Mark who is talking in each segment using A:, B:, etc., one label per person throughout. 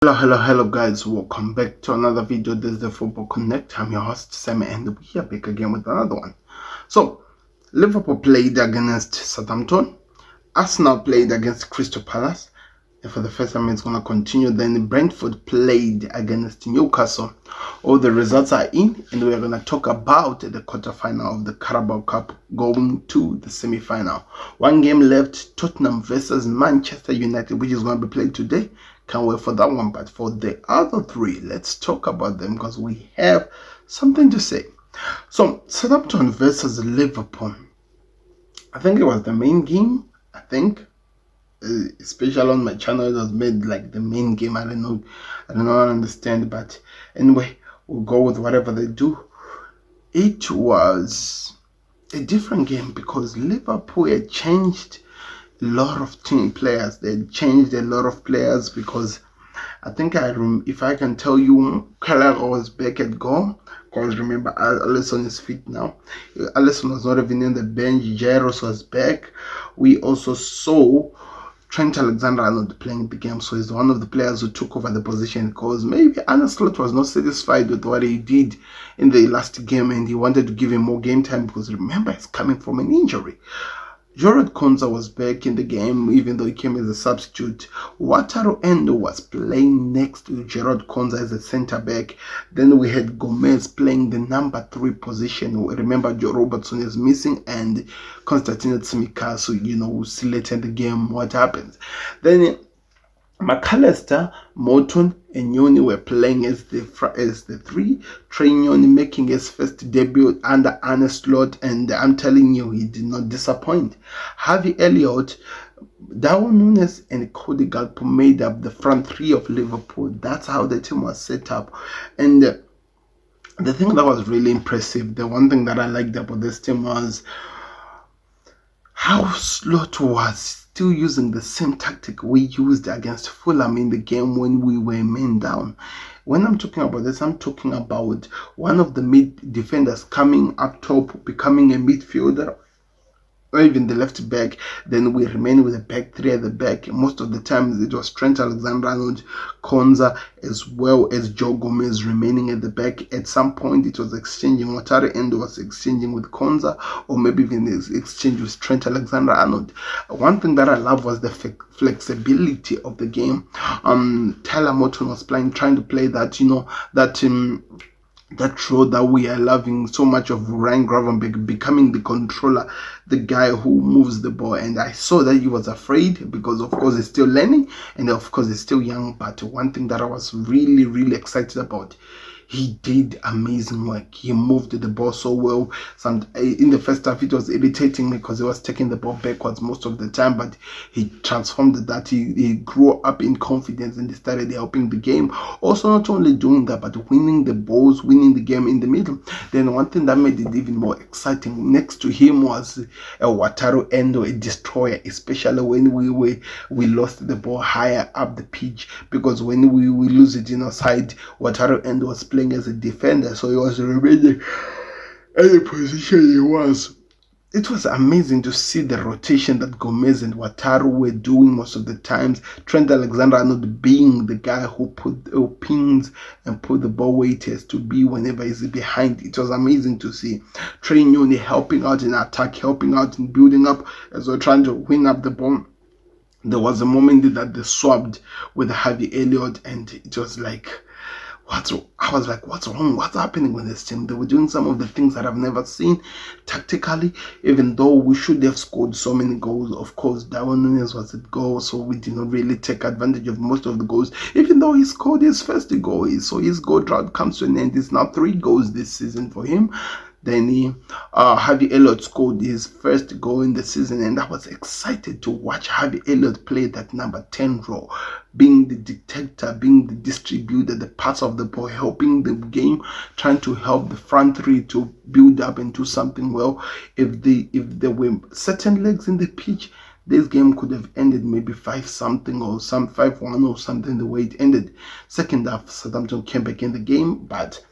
A: Hello guys, welcome back to another video. This is the Football Connect. I'm your host Sam, and we are back again with another one. So Liverpool played against Southampton, Arsenal played against Crystal Palace, and for the first time it's gonna continue. Then Brentford played against Newcastle. All the results are in, and we're gonna talk about the quarterfinal of the Carabao Cup going to the semi-final. One game left, Tottenham versus Manchester United, which is going to be played today. Can't wait for that one. But for the other three, let's talk about them because we have something to say. So Southampton versus Liverpool, I think it was the main game. I think especially on my channel, it was made like the main game. I don't understand, but anyway, we'll go with whatever they do. It was a different game because Liverpool had changed a lot of team players. They changed a lot of players because I think if I can tell you, Keller was back at goal. Because remember, Alisson is fit now. Alisson was not even in the bench. Jairus was back. We also saw Trent Alexander-Arnold playing the game, so he's one of the players who took over the position because maybe Arne Slot was not satisfied with what he did in the last game and he wanted to give him more game time because remember, he's coming from an injury. Jarrod Konza was back in the game even though he came as a substitute. Wataru Endo was playing next to Jarrod Konza as a centre back. Then we had Gomez playing the number 3 position. Remember, Joe Robertson is missing and Constantino Tsimikas, so who selected the game. What happens? Then McAllister, Morton, and Nyoni were playing as the 3. Trey Nyoni making his first debut under Arne Slot, and I'm telling you, he did not disappoint. Harvey Elliott, Darwin Núñez, and Cody Gakpo made up the front 3 of Liverpool. That's how the team was set up. And the thing that was really impressive, the one thing that I liked about this team was how Slot was still using the same tactic we used against Fulham in the game when we were men down. When I'm talking about this, I'm talking about one of the mid defenders coming up top, becoming a midfielder, or even the left back. Then we remain with a back 3 at the back. Most of the times it was Trent Alexander-Arnold, Konza, as well as Joe Gomez remaining at the back. At some point it was exchanging. Wataru Endo was exchanging with Konza, or maybe even exchange with Trent Alexander-Arnold. One thing that I love was the flexibility of the game. Tyler Morton was trying to play that, that role that we are loving so much of Ryan Gravenberch, becoming the controller, the guy who moves the ball. And I saw that he was afraid because of course he's still learning and of course he's still young. But one thing that I was really excited about, he did amazing work. He moved the ball so well. In the first half, it was irritating me because he was taking the ball backwards most of the time, but he transformed that. He grew up in confidence and he started helping the game. Also, not only doing that, but winning the balls, winning the game in the middle. Then one thing that made it even more exciting next to him was a Wataru Endo, a destroyer, especially when we lost the ball higher up the pitch, because when we lose it side, Wataru Endo was playing as a defender, so he was remaining at the position he was. It was amazing to see the rotation that Gomez and Wataru were doing most of the times. Trent Alexander-Arnold being the guy who pings and put the ball where it has to be whenever he's behind. It was amazing to see Trey Nyoni helping out in attack, helping out in building up as we're trying to win up the ball. There was a moment that they swapped with Harvey Elliott, and it was like, I was like, what's wrong? What's happening with this team? They were doing some of the things that I've never seen tactically, even though we should have scored so many goals. Of course, Darwin Núñez was at goal, so we did not really take advantage of most of the goals, even though he scored his first goal. So his goal drought comes to an end. It's now 3 goals this season for him. Then Harvey Elliott scored his first goal in the season, and I was excited to watch Harvey Elliott play that number 10 role, being the dictator, being the distributor, the pass of the ball, helping the game, trying to help the front 3 to build up and do something well. If there were certain legs in the pitch, this game could have ended maybe 5-something or 5-1 or something, the way it ended. Second half, Southampton came back in the game, but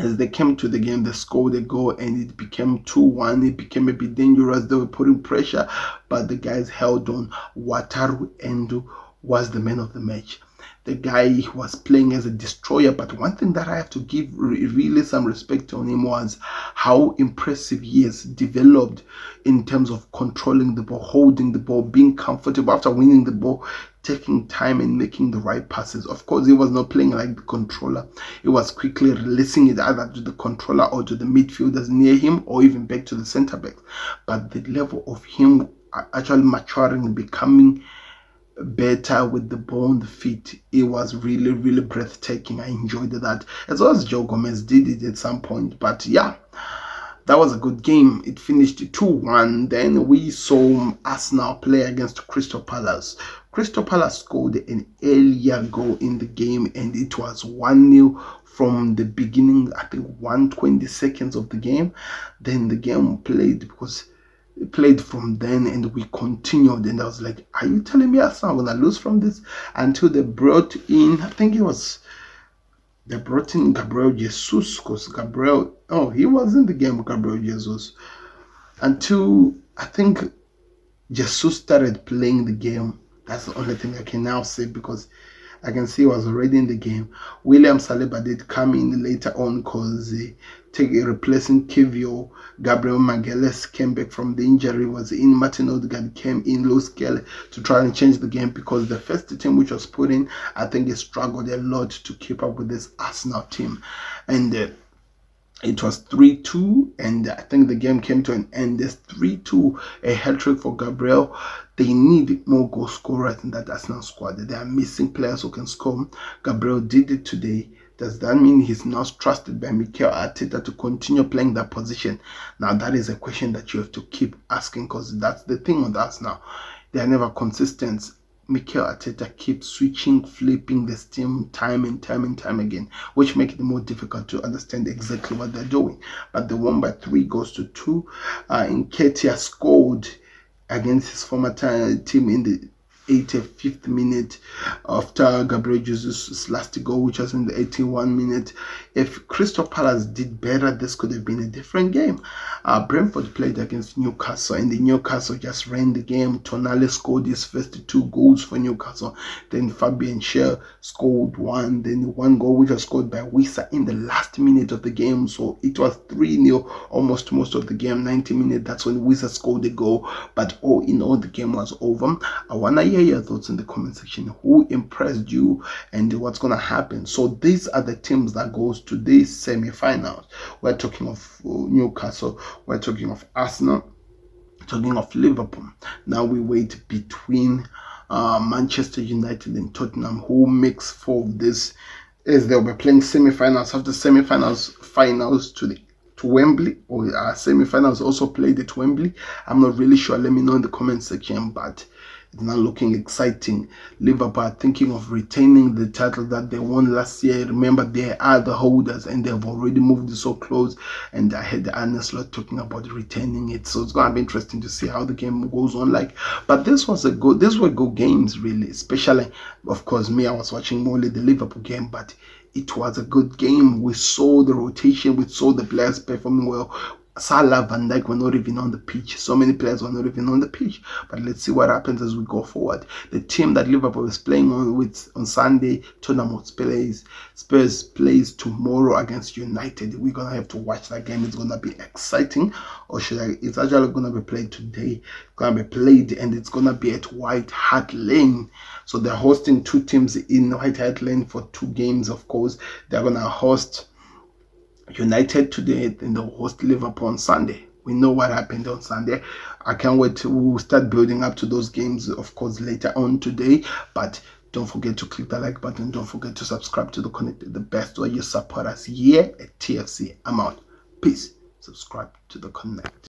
A: as they came to the game, they scored a goal and it became 2-1. It became a bit dangerous. They were putting pressure, but the guys held on. Wataru Endo was the man of the match. The guy was playing as a destroyer, but one thing that I have to give really some respect on him was how impressive he has developed in terms of controlling the ball, holding the ball, being comfortable after winning the ball, taking time and making the right passes. Of course, he was not playing like the controller. He was quickly releasing it either to the controller or to the midfielders near him or even back to the centre back. But the level of him actually maturing, becoming better with the ball on the feet, it was really, really breathtaking. I enjoyed that, as well as Joe Gomez did it at some point. But yeah, that was a good game. It finished 2-1. Then we saw Arsenal play against Crystal Palace. Crystal Palace scored an earlier goal in the game, and it was 1-0 from the beginning, I think 120 seconds of the game. Then the game played because it played from then, and we continued. And I was like, are you telling me Arsenal are going to lose from this? Until they brought in, I think they brought in Gabriel Jesus, because Gabriel, he was in the game, Gabriel Jesus, until I think Jesus started playing the game. That's the only thing I can now say, because I can see he was already in the game. William Saliba did come in later on because replacing Kivio. Gabriel Magalhaes came back from the injury, was in. Martin Odegaard came in, Lewis Kelly, to try and change the game, because the first team which was put in, I think it struggled a lot to keep up with this Arsenal team. And it was 3-2, and I think the game came to an end. There's 3-2, a hat-trick for Gabriel. They need more goal scorers in that Arsenal squad. They are missing players who can score. Gabriel did it today. Does that mean he's not trusted by Mikel Arteta to continue playing that position? Now, that is a question that you have to keep asking, because that's the thing with Arsenal. They are never consistent. Mikel Arteta keeps switching, flipping this team time and time again, which makes it more difficult to understand exactly what they're doing. But they won by 3-2. Nketiah scored against his former team in the 85th minute after Gabriel Jesus' last goal, which was in the 81st minute. If Crystal Palace did better, this could have been a different game. Brentford played against Newcastle, and the Newcastle just ran the game. Tonali scored his first 2 goals for Newcastle. Then Fabian Schär scored one. Then one goal which was scored by Wissa in the last minute of the game. So it was 3-0 almost most of the game. 90 minutes, that's when Wissa scored the goal. But all in all, the game was over. I want to hear your thoughts in the comment section. Who impressed you and what's going to happen? So these are the teams that goes to these semi-finals. We're talking of Newcastle, we're talking of Arsenal, talking of Liverpool. Now we wait between Manchester United and Tottenham, who makes 4 of this, as they'll be playing semi-finals. After semi-finals, finals to Wembley, or semi-finals also played at Wembley. I'm not really sure. Let me know in the comment section, but it's not looking exciting. Liverpool are thinking of retaining the title that they won last year. Remember, they are the holders, and they've already moved so close. And I heard Arne Slot talking about retaining it. So it's going to be interesting to see how the game goes on. But these were good games, really. Especially, of course, I was watching only the Liverpool game, but it was a good game. We saw the rotation. We saw the players performing well. Salah, Van Dijk were not even on the pitch. So many players were not even on the pitch. But let's see what happens as we go forward. The team that Liverpool is playing on Sunday, Tottenham Spurs plays tomorrow against United. We're going to have to watch that game. It's going to be exciting. It's actually going to be played today. It's going to be played, and it's going to be at White Hart Lane. So they're hosting 2 teams in White Hart Lane for 2 games, of course. They're going to host United today, and they'll host Liverpool on Sunday. We know what happened on Sunday. I can't wait to start building up to those games, of course, later on today. But don't forget to click the like button. Don't forget to subscribe to the Connect. The best way you support us here at TFC. I'm out. Peace. Subscribe to the Connect.